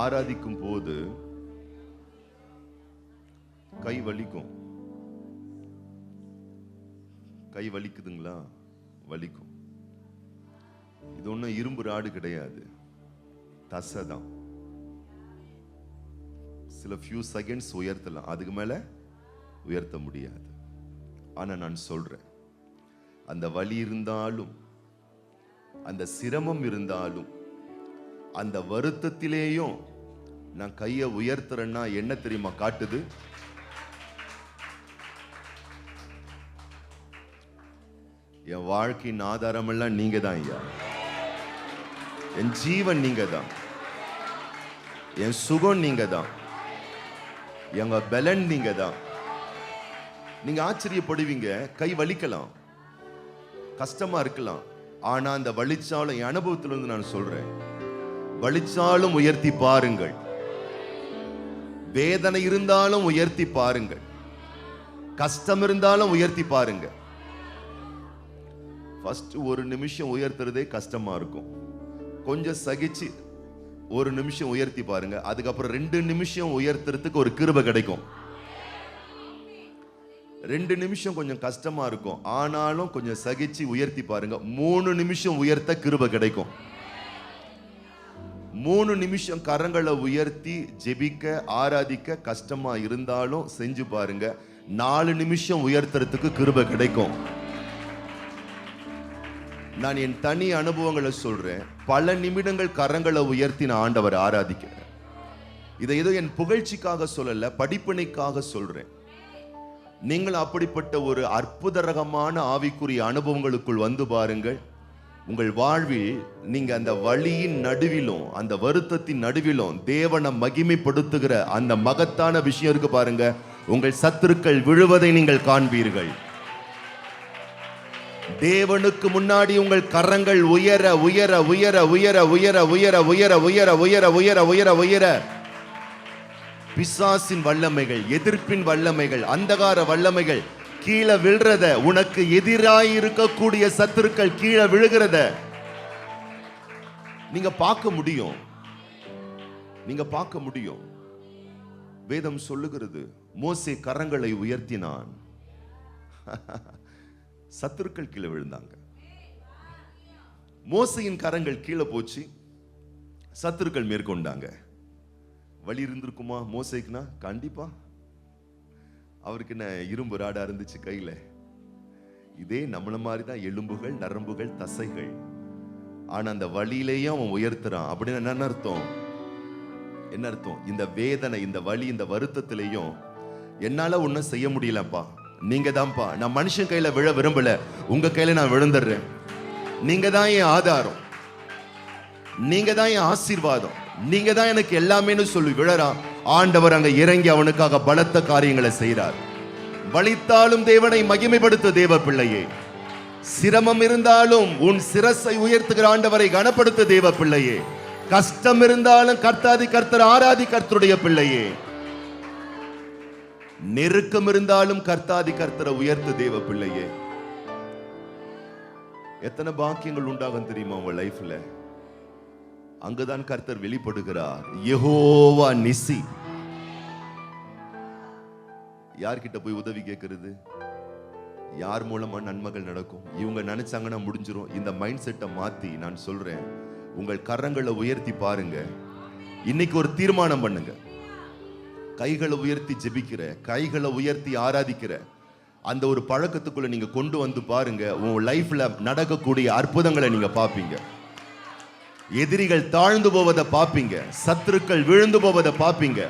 ஆராதிக்கும் போது கை வலிக்கும். கை வலிக்குதுங்களா? வலிக்கும். இது ஒன்றும் இரும்பு ராடு கிடையாது, தசை தான். சில ஃபியூ செகண்ட்ஸ் உயர்த்தலாம், அதுக்கு மேல உயர்த்த முடியாது. ஆனா நான் சொல்றேன், அந்த வலி இருந்தாலும், அந்த சிரமம் இருந்தாலும், அந்த வருத்தத்திலேயும் நான் கையை உயர்த்துறேன்னா என்ன தெரியுமா காட்டுது? என் வாழ்க்கையின் ஆதாரம் எல்லாம் நீங்க தான் ஐயா. என் ஜீவன் நீங்க தான், என் சுகம் நீங்க தான், எங்க பலன் நீங்க தான். நீங்க ஆச்சரியப்படுவீங்க, கை வலிக்கலாம், கஷ்டமா இருக்கலாம். ஆனா அந்த வலிச்சாலும், என் அனுபவத்திலிருந்து நான் சொல்றேன், வலிச்சாலும் உயர்த்தி பாருங்கள். வேதனை இருந்தாலும் உயர்த்தி பாருங்கள். கஷ்டம் இருந்தாலும் உயர்த்தி பாருங்க. ஃபர்ஸ்ட் ஒரு நிமிஷம் உயர்த்துறதே கஷ்டமா இருக்கும். கொஞ்சம் சகிச்சு ஒரு நிமிஷம் உயர்த்தி பாருங்க. அதுக்கப்புறம் 2 நிமிஷம் உயர்த்துறதுக்கு ஒரு கிருபை கிடைக்கும். 2 நிமிஷம் கொஞ்சம் கஷ்டமா இருக்கும், ஆனாலும் கொஞ்சம் சகிச்சு உயர்த்தி பாருங்க. 3 நிமிஷம் உயர்த்த கிருபை கிடைக்கும். 3 நிமிஷம் கரங்களை உயர்த்தி ஜெபிக்க, ஆராதிக்க கஷ்டமா இருந்தாலும் செஞ்சு பாருங்க. 4 நிமிஷம் உயர்த்துறதுக்கு கிருபை கிடைக்கும். நான் என் தனி அனுபவங்களை சொல்றேன். பல நிமிடங்கள் கரங்களை உயர்த்தி நான் ஆண்டவரை ஆராதிக்கிறேன். இதை ஏதோ என் புகழ்ச்சிக்காக சொல்லல, படிப்பினைக்காக சொல்றேன். நீங்கள் அப்படிப்பட்ட ஒரு அற்புதரகமான ஆவிக்குரிய அனுபவங்களுக்குள் வந்து பாருங்கள். உங்கள் வாழ்வில் நீங்க அந்த வலியின் நடுவிலும், அந்த வருத்தத்தின் நடுவிலும் தேவனை மகிமைப்படுத்துகிற அந்த மகத்தான விஷயம் இருக்கு பாருங்க. உங்கள் சத்துருக்கள் விழுவதை நீங்கள் காண்பீர்கள். தேவனுக்கு முன்னாடி உங்கள் கரங்கள் உயர உயர உயர உயர உயர உயர உயர உயர உயர உயர உயர உயர பிசாசின் வல்லமைகள், எதிர்ப்பின் வல்லமைகள், அந்தகார வல்லமைகள் கீழே விழுறத, உனக்கு எதிராய் இருக்கக்கூடிய சத்துருக்கள் கீழே விழுகிறத நீங்க பார்க்க முடியும். நீங்க பார்க்க முடியும். வேதம் சொல்லுகிறது, மோசே கரங்களை உயர்த்தினான், சத்துருக்கள் கீழே விழுந்தாங்க. மோசையின் கரங்கள் கீழே போச்சு, சத்துருக்கள் மேற்கொண்டாங்க. வலி இருந்திருக்குமா மோசைக்குனா? கண்டிப்பா. அவருக்கு என்ன இரும்பு ராடா இருந்துச்சு கையில? இதே நம்மள மாதிரி தான் எலும்புகள், நரம்புகள், தசைகள். ஆனா அந்த வலியிலேயும் அவன் உயர்த்துறான். அப்படின்னு என்ன அர்த்தம்? என்ன அர்த்தம்? இந்த வேதனை, இந்த வலி, இந்த வருத்தத்திலையும் என்னால ஒன்னும் செய்ய முடியலப்பா, நீங்க தான்ப்பா. நான் மனுஷன் கையில விழ விரும்பல, உங்க கையில நான் விழுந்துடுறேன். நீங்க தான் என் ஆதாரம், நீங்க தான் என் ஆசீர்வாதம், நீங்க தான் எனக்கு எல்லாமேன்னு சொல்லி விழறான். ஆண்டவர் அங்க இறங்கி அவனுக்காக பலத்த காரியங்களை செய்கிறார். வலித்தாலும் தேவனை மகிமைப்படுத்த தேவ பிள்ளையே. சிரமம் இருந்தாலும் உன் சிரசை உயர்த்துகிற ஆண்டவரை கனப்படுத்த தேவ பிள்ளையே. கஷ்டம் இருந்தாலும் கர்த்தாதி கர்த்தர் ஆராதி கர்த்தருடைய பிள்ளையே. நெருக்கம் இருந்தாலும் கர்த்தாதி கர்த்தரை உயர்த்து தேவ பிள்ளையே. எத்தனை பாக்கியங்கள் உண்டாகும் தெரியுமா உங்க லைஃப்ல? அங்குதான் கர்த்தர் வெளிப்படுகிறார். யெகோவா நிசி. யார்கிட்ட போய் உதவி கேட்கிறது? யார் மூலமா நன்மைகள் நடக்கும்? இவங்க நினைச்சாங்கன்னா முடிஞ்சிரும். இந்த மைண்ட் செட்டை மாத்தி நான் சொல்றேன், உங்கள் கரங்களை உயர்த்தி பாருங்க. இன்னைக்கு ஒரு தீர்மானம் பண்ணுங்க. கைகளை உயர்த்தி ஜெபிக்கிற, கைகளை உயர்த்தி ஆராதிக்கிற அந்த ஒரு பழக்கத்துக்குள்ள நீங்க கொண்டு வந்து பாருங்க. உங்க லைஃப்ல நடக்கக்கூடிய அற்புதங்களை நீங்க பாப்பீங்க. எதிரிகள் தாழ்ந்து போவதை பாப்பீங்க, சத்துருக்கள் விழுந்து போவதை பாப்பீங்க,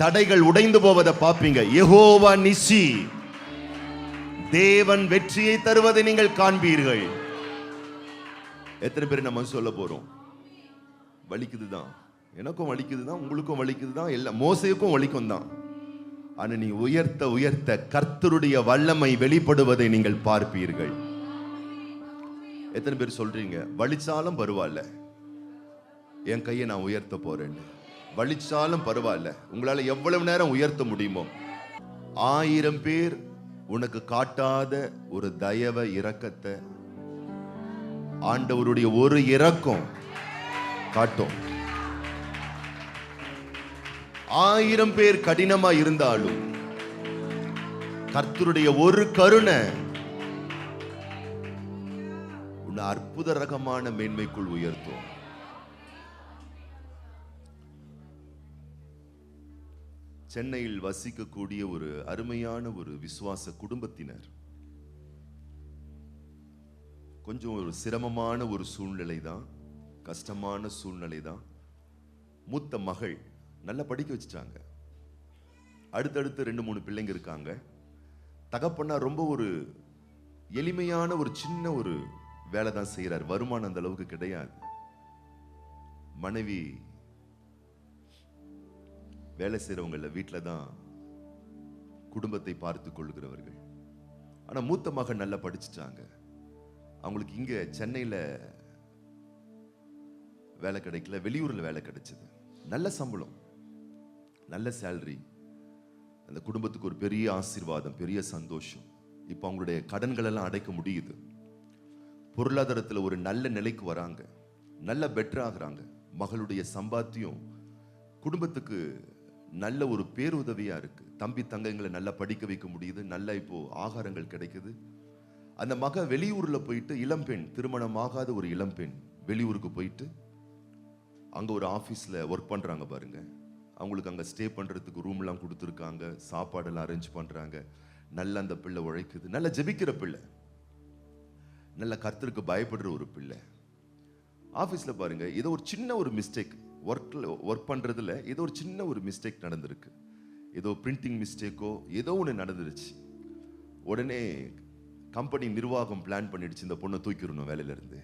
தடைகள் உடைந்து போவதை பாப்பீங்க. யெகோவா நிசி, தேவன் வெற்றியை தருவதை நீங்கள் காண்பீர்கள். எத்தனை பேர் நம்ம சொல்ல போறோம்? வலிக்குதுதான், எனக்கும் வலிக்குதுதான், உங்களுக்கும் வலிக்குதுதான், எல்லாம் மோசேக்கும் வலிக்கும் தான். ஆனா நீ உயர்த்த உயர்த்த கர்த்தருடைய வல்லமை வெளிப்படுவதை நீங்கள் பார்ப்பீர்கள். எத்தனை பேர் சொல்றீங்க, வலிச்சாலும் பரவாயில்ல, என் கையை நான் உயர்த்த போறேன்? வலிச்சாலும் பரவாயில்ல, உங்களால எவ்வளவு நேரம் உயர்த்த முடியுமோ. 1000 பேர் உனக்கு காட்டாத ஒரு தயவ இரக்கத்தை ஆண்டவருடைய ஒரு இரக்கம் காட்டும். 1000 பேர் கடினமா இருந்தாலும் கர்த்தருடைய ஒரு கருணை உன்னை அற்புத ரகமான மேன்மைக்குள் உயர்த்தும். சென்னையில் வசிக்கக்கூடிய ஒரு அருமையான ஒரு விசுவாச குடும்பத்தினர் கொஞ்சம் ஒரு சிரமமான ஒரு சூழ்நிலை தான், கஷ்டமான சூழ்நிலை தான். மூத்த மகள் நல்லா படிக்க வச்சுட்டாங்க. அடுத்தடுத்து 2-3 பிள்ளைங்க இருக்காங்க. தகப்பனா ரொம்ப ஒரு எளிமையான ஒரு சின்ன ஒரு வேலை தான் செய்யறார். வருமானம் அந்த அளவுக்கு கிடையாது. மனைவி வேலை செய்யறவங்கள வீட்டில தான் குடும்பத்தை பார்த்து கொள்கிறவர்கள். ஆனா மூத்த மகன் நல்லா படிச்சுட்டாங்க. அவங்களுக்கு இங்க சென்னையில வேலை கிடைக்கல, வெளியூர்ல வேலை கிடைச்சது. நல்ல சம்பளம், நல்ல சேலரி. அந்த குடும்பத்துக்கு ஒரு பெரிய ஆசீர்வாதம், பெரிய சந்தோஷம். இப்ப அவங்களுடைய கடன்கள் எல்லாம் அடைக்க முடியுது. பொருளாதாரத்தில் ஒரு நல்ல நிலைக்கு வராங்க, நல்ல பெட்டர் ஆகுறாங்க. மகளுடைய சம்பாத்தியம் குடும்பத்துக்கு நல்ல ஒரு பேருதவியா இருக்கு. தம்பி தங்கைங்களை நல்லா படிக்க வைக்க முடியுது, நல்ல இப்போ ஆகாரங்கள் கிடைக்குது. அந்த மக வெளியூர்ல போயிட்டு, இளம்பெண், திருமணமாகாத ஒரு இளம்பெண் வெளியூருக்கு போயிட்டு அங்க ஒரு ஆபீஸ்ல ஒர்க் பண்றாங்க பாருங்க. அவங்களுக்கு அங்க ஸ்டே பண்றதுக்கு ரூம் எல்லாம் கொடுத்துருக்காங்க, சாப்பாடெல்லாம் அரேஞ்ச் பண்றாங்க. நல்ல அந்த பிள்ளை உழைக்குது, நல்ல ஜெபிக்கிற பிள்ளை, நல்ல கர்த்தருக்கு பயப்படுற ஒரு பிள்ளை. ஆபீஸ்ல பாருங்க, ஏதோ ஒரு சின்ன ஒரு மிஸ்டேக், ஒர்க் பண்றதுல ஏதோ ஒரு சின்ன ஒரு மிஸ்டேக் நடந்திருக்கு. ஏதோ பிரிண்டிங் மிஸ்டேக்கோ ஏதோ ஒன்று நடந்துருச்சு. உடனே கம்பெனி நிர்வாகம் பிளான் பண்ணிடுச்சு, இந்த பொண்ணை தூக்கிடணும் வேலையில இருந்து.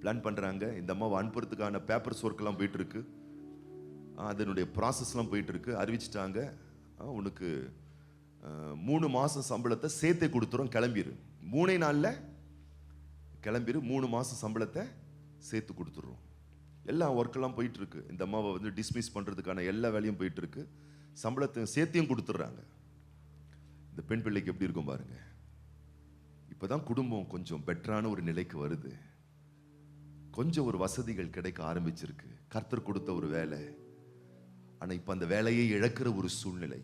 பிளான் பண்றாங்க. இந்த அம்மாவை அனுப்புறதுக்கான பேப்பர்ஸ் ஒர்க் எல்லாம் போயிட்டு இருக்கு, அதனுடைய ப்ராசஸ்லாம் போயிட்டு இருக்கு. அறிவிச்சிட்டாங்க, உனக்கு 3 மாசம் சம்பளத்தை சேர்த்தே கொடுத்துரும், கிளம்பிடு. 3 நாள்ல கிளம்பிடு, 3 மாசம் சம்பளத்தை சேர்த்து கொடுத்துடுறோம். எல்லா ஒர்க்கெல்லாம் போயிட்டு இருக்கு. இந்த அம்மாவை வந்து டிஸ்மிஸ் பண்றதுக்கான எல்லா வேலையும் போயிட்டு இருக்கு. சம்பளத்தை சேர்த்தியும் கொடுத்துட்றாங்க. இந்த பெண் பிள்ளைக்கு எப்படி இருக்கும் பாருங்க. இப்பதான் குடும்பம் கொஞ்சம் பெட்டரான ஒரு நிலைக்கு வருது. கொஞ்சம் ஒரு வசதிகள் கிடைக்க ஆரம்பிச்சிருக்கு. கர்த்தர் கொடுத்த ஒரு வேலை. ஆனா இப்ப அந்த வேலையை இழக்கிற ஒரு சூழ்நிலை.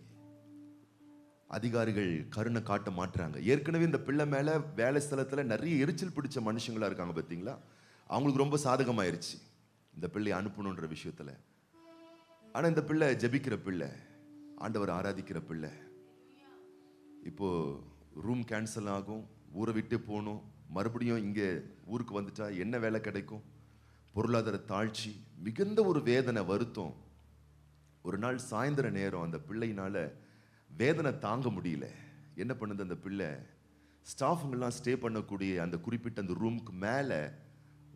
அதிகாரிகள் கருணை காட்ட மாட்டாங்க. ஏற்கனவே இந்த பிள்ளை மேல வேலை ஸ்தலத்துல நிறைய எரிச்சல் பிடிச்ச மனுஷங்களா இருக்காங்க பாத்தீங்களா, அவங்களுக்கு ரொம்ப சாதகமாயிருச்சு இந்த பிள்ளையை அனுப்பணுன்ற விஷயத்துல. ஆனா இந்த பிள்ளை ஜெபிக்கிற பிள்ளை, ஆண்டவர் ஆராதிக்கிற பிள்ளை. இப்போ ரூம் கேன்சல் ஆகும், ஊரை விட்டு போகணும், மறுபடியும் இங்க ஊருக்கு வந்துட்டா என்ன வேலை கிடைக்கும்? பொருளாதார தாழ்ச்சி, மிகுந்த ஒரு வேதனை, வருத்தம். ஒரு நாள் சாயந்தர நேரம் அந்த பிள்ளையினால வேதனை தாங்க முடியல. என்ன பண்ணுது அந்த பிள்ளை, ஸ்டாஃபுங்கெல்லாம் ஸ்டே பண்ணக்கூடிய அந்த குறிப்பிட்ட அந்த ரூமுக்கு மேல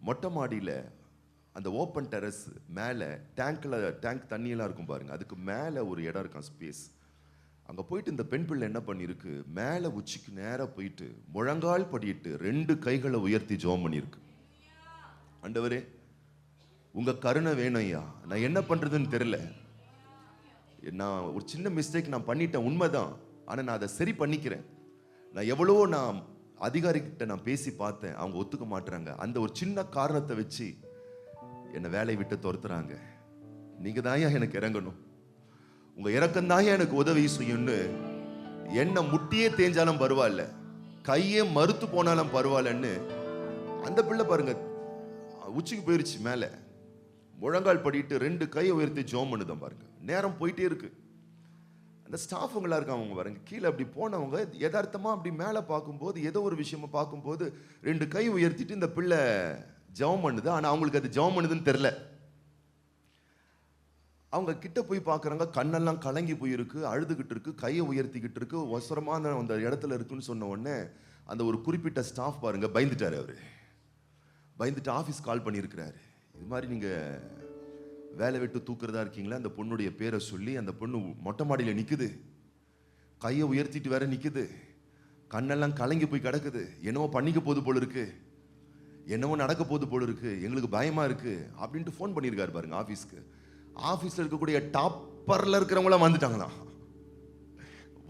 மொட்டை மாடியில அந்த ஓப்பன் டெரஸ் மேல டேங்க் தண்ணியெல்லாம் இருக்கும் பாருங்க, அதுக்கு மேல ஒரு இடம் இருக்கும், ஸ்பேஸ். அங்க போயிட்டு இந்த பெண் பிள்ளை என்ன பண்ணிருக்கு, மேல உச்சிக்கு நேரா போயிட்டு முழங்கால் படியிட்டு 2 கைகளை உயர்த்தி ஜெபம் பண்ணிருக்கு. ஆண்டவரே உங்க கருணை வேணும் ஐயா, நான் என்ன பண்றதுன்னு தெரியல. நான் ஒரு சின்ன மிஸ்டேக் நான் பண்ணிட்டேன், உண்மைதான். ஆனா நான் அதை சரி பண்ணிக்கிறேன். நான் அதிகாரிகிட்ட நான் பேசி பார்த்தேன், அவங்க ஒத்துக்க மாட்டுறாங்க. அந்த ஒரு சின்ன காரணத்தை வச்சு என்னை வேலையை விட்டு துரத்துறாங்க. நீங்க தான் எனக்கு இறங்கணும், உங்க இறக்கம் தான் எனக்கு உதவி செய்யும்னு என்ன முட்டியே தேஞ்சாலும் பரவாயில்ல, கையே மறுத்து போனாலும் பரவாயில்லன்னு அந்த பிள்ளை பாருங்க உச்சிக்கு போயிருச்சு. மேல முழங்கால் படிட்டு 2 கையை உயர்த்தி ஜெபம் பண்ணுதான் பாருங்க. நேரம் போயிட்டே இருக்கு. அந்த ஸ்டாஃபுங்களா இருக்காங்க பாருங்க, கீழே அப்படி போனவங்க யதார்த்தமா அப்படி மேல பார்க்கும்போது ஏதோ ஒரு விஷயமா பார்க்கும்போது 2 கை உயர்த்திட்டு இந்த பிள்ளை ஜெபம் பண்ணுது. ஆனா அவங்களுக்கு அது ஜெபம் பண்ணுதுன்னு தெரியல. அவங்க கிட்ட போய் பார்க்குறாங்க, கண்ணெல்லாம் கலங்கி போயிருக்கு, அழுதுகிட்டு இருக்கு, கையை உயர்த்திக்கிட்டு இருக்கு, ஒசரமான அந்த இடத்துல இருக்குன்னு சொன்ன உடனே அந்த ஒரு குறிப்பிட்ட ஸ்டாஃப் பாருங்க பயந்துட்டாரு. அவரு பயந்துட்டு ஆஃபீஸ் கால் பண்ணியிருக்கிறாரு. இது மாதிரி நீங்க வேலை விட்டு தூக்குறதா இருக்கீங்களா, அந்த பொண்ணுடைய பேரை சொல்லி. அந்த பொண்ணு மொட்டை மாடியில நிக்குது, கையை உயர்த்திட்டு வேற நிக்குது, கண்ணெல்லாம் கலங்கி போய் கிடக்குது. என்னவோ பண்ணிக்க போது போல இருக்கு, என்னவோ நடக்க போது போல இருக்கு, எங்களுக்கு பயமா இருக்கு அப்படின்ட்டு ஃபோன் பண்ணியிருக்காரு பாருங்க ஆஃபீஸ்க்கு. ஆபீஸ்ல இருக்கக்கூடிய டாப்பர்ல இருக்கிறவங்களாம் வந்துட்டாங்களாம்.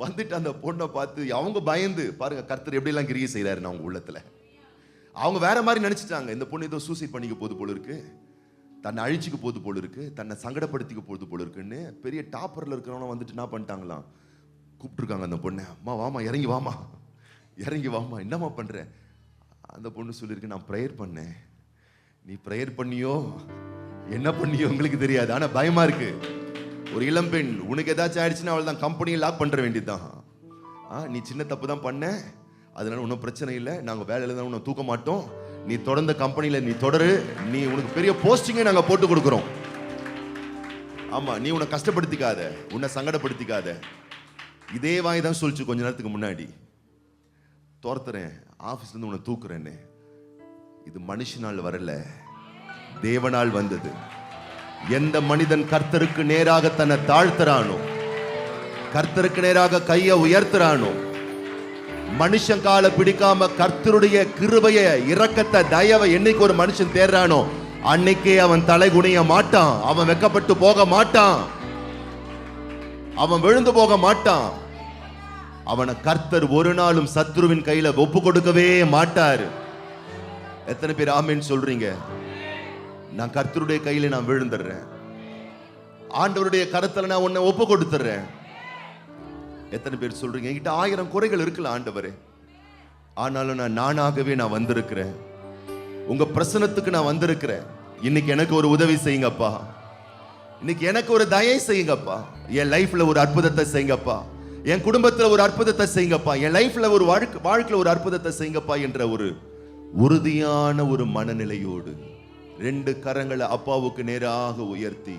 வந்துட்டு அந்த பொண்ணை பார்த்து அவங்க பயந்து பாருங்க, கர்த்தர் எப்படி எல்லாம் கிரியை செய்யறாரு அவங்க உள்ளத்துல. அவங்க வேற மாதிரி நினைச்சிட்டாங்க, இந்த பொண்ணு ஏதோ சூசைட் பண்ணிக்க போது போல இருக்கு. தன்னை அழிச்சிக்க போது போல இருக்கு, தன்னை சங்கடப்படுத்திக்க போது போல இருக்குன்னு பெரிய டாப்பர்ல இருக்கிறவன வந்துட்டு என்ன பண்ணிட்டாங்களாம், கூப்பிட்டுருக்காங்க அந்த பொண்ணை. அம்மா வாமா, இறங்கி வாமா, இறங்கி வாமா, என்னம்மா பண்ற? அந்த பொண்ணு சொல்லியிருக்கு, நான் ப்ரேயர் பண்ணேன். நீ ப்ரேயர் பண்ணியோ என்ன பண்ணியோ உங்களுக்கு தெரியாது, ஆனா பயமா இருக்கு. ஒரு இளம்பெண், உனக்கு ஏதாச்சும் ஆயிடுச்சுன்னா அவள் தான் கம்பெனியை லாக் பண்ற வேண்டியதுதான். நீ சின்ன தப்பு தான் பண்ண, அதனால ஒன்றும் பிரச்சனை இல்லை, நாங்கள் வேலையில தான் உன்னை தூக்க மாட்டோம், நீ தொடர்ந்த கம்பெனியில் நீ தொடரு, நீ உனக்கு பெரிய போஸ்டிங்கே நாங்கள் போட்டு கொடுக்குறோம். ஆமா, நீ உன்னை கஷ்டப்படுத்திக்காத, உன்னை சங்கடப்படுத்திக்காத. இதே வாய் தான் சொல்லிச்சு கொஞ்ச நேரத்துக்கு முன்னாடி, துரத்துறேன், ஆபீஸ்ல இருந்து உன்னை தூக்குறேன்னு. இது மனுஷனால் வரல, தேவனால் வந்தது. எந்த மனிதன் கர்த்தருக்கு நேராக தன்னை தாழ்த்துறானோ, கர்த்தருக்கு நேராக கையை உயர்த்துறானோ, மனுஷன் கால பிடிக்காம கர்த்தருடைய கிருபைய, இரக்கத்தை, தயவை என்னைக்கு ஒரு மனுஷன் தேடுறானோ அன்னைக்கே அவன் தலை குனிய மாட்டான், அவன் வெக்கப்பட்டு போக மாட்டான், அவன் விழுந்து போக மாட்டான். அவனை கர்த்தர் ஒரு நாளும் சத்ருவின் கையில ஒப்பு கொடுக்கவே மாட்டாரு. எத்தனை பேர் ஆமென் சொல்றீங்க? நான் கர்த்தருடைய கையில நான் விழுந்துடுறேன், ஆண்டவருடைய கரத்துல நான் உன்னை ஒப்பு கொடுத்துறேன். எத்தனை பேர் சொல்றீங்க, என்கிட்ட 1000 குறைகள் இருக்குல்ல ஆண்டவரே, ஆனாலும் நானாகவே நான் வந்திருக்கிறேன், உங்க பிரசனத்துக்கு நான் வந்திருக்கிறேன், இன்னைக்கு எனக்கு ஒரு உதவி செய்யுங்கப்பா, இன்னைக்கு எனக்கு ஒரு தயை செய்யுங்கப்பா, என் லைஃப்ல ஒரு அற்புதத்தை செய்யுங்கப்பா, என் குடும்பத்துல ஒரு அற்புதத்தை செய்யுங்கப்பா, என் லைஃப்ல ஒரு வாழ்க்கையில ஒரு அற்புதத்தை செய்யுங்கப்பா என்ற ஒரு உறுதியான ஒரு மனநிலையோடு 2 கரங்களை அப்பாவுக்கு நேராக உயர்த்தி